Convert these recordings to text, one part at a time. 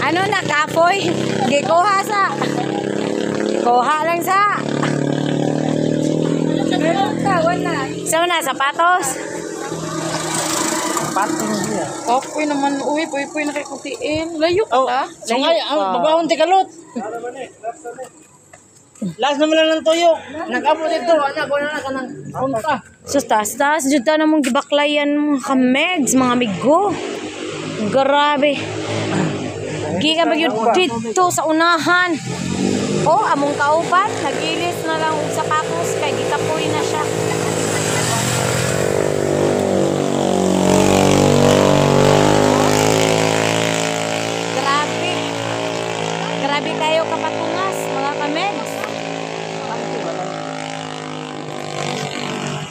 Ano na kapoy? Gikuha sa. Kuha lang sa. So na sapatos. Pating niya. Kapoy naman. Uy, puy na kay kutiin. Layo ka ta. So nga, babawon ti kalot. Last naman lang ng tuyo. Nag-apo dito, anak ko na ka ng punta. So taas jud ta namong gibaklayan mga kamegs, mga amigo. Grabe. Giga ba yun dito sa unahan. Oh, among kauban, nagilis na lang og sapatos kay gitapoy na siya. Grabe. Grabe kayo kapatungas, mga kamegs.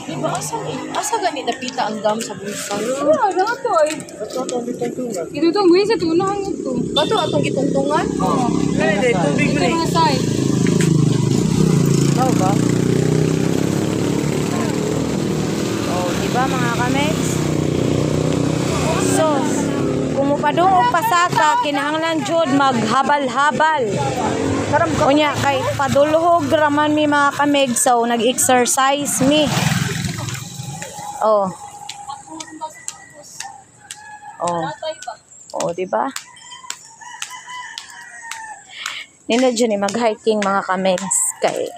Diba, asa gani napita ang dam sa bulsa? Wala, dato ay. Ito itong buhay sa tunang ito. Bato atong gitungtungan? Oo. Tubig Ito mga side. Tao ba? Oh, di ba mga kamegs? So, kung mupadung og pasaka, kinahanglan jud maghabal-habal. Unya kay padulhog raman mi mga kamegs, so nag-exercise mi. Oh. Oh. Oh, di ba? Nila dyan mag-hiking mga kamegs kay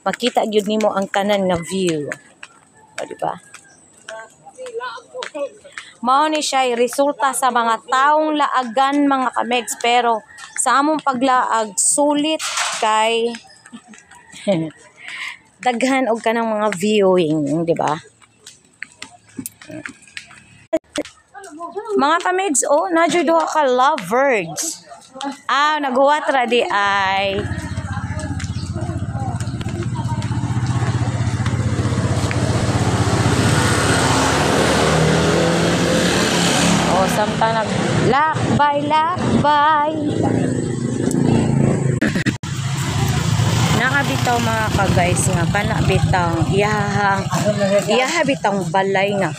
makita gyud nimo ang tanan nga view. O, di ba? Mao ni siya resulta sa mga taong laagan mga kamegs, pero sa among paglaag sulit kay daghan og kanang mga viewing, di ba? Mga kamegs, oh, nadyo duha ka lovebirds. Ah, naghuwat ra di ay oh, samtang lakbay. Nakabitaw mga ka-guys nga panabitang iyahabitang balay nga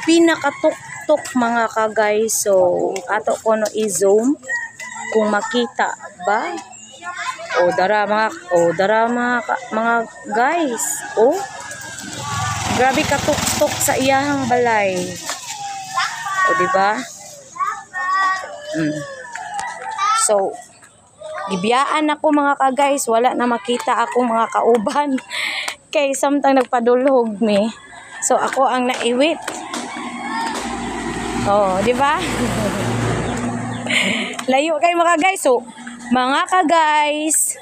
pinakatuktok mga ka-guys. So ato ko no i-zoom kung makita ba. O dara mga guys. Oh, grabe katuktok sa iyahang balay. O di ba? So gibiyaan ako mga ka-guys, wala na makita ako mga kauban kay samtang nagpadulhog mi. So ako ang naiwit. Oh, di ba? Layo kay mga guys. So mga ka-guys,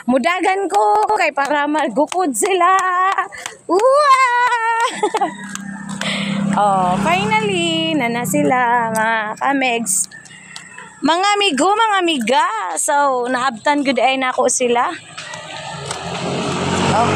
mudagan ko kay para magukod sila. Oh, finally na sila mga kamegs. Mga amigo, mga amiga. So, naabtan good ay nako sila. Oh.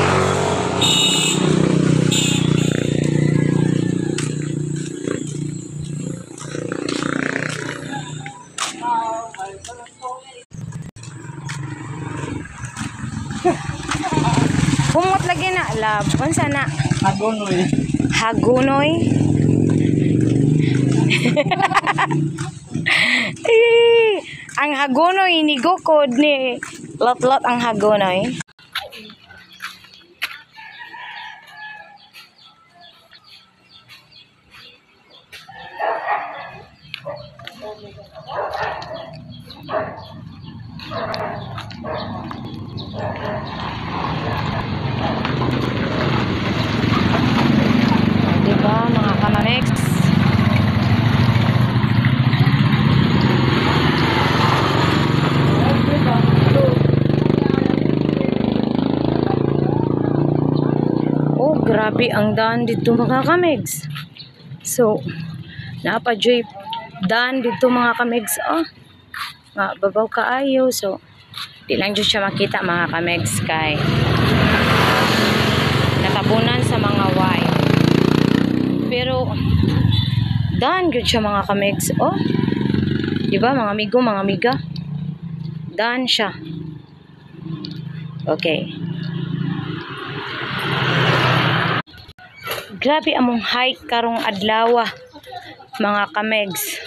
Kumot lagi na, love. Unsa na? Hagunoy. Ang hagunoy ni gukod ni lot ang hagunoy. Diba mga kamanex? Oh, grabe ang daan dito mga kamegs. So, napajoy daan dito mga kamegs. Oh, nga babaw kaayo. So, di lang dyan siya makita mga kamegs kay natabunan sa mga wire. Pero daan gyud siya mga kamegs. Oh, di ba mga amigo, mga amiga? Daan siya. Okay. Grabe among hike karong adlaw mga kamegs.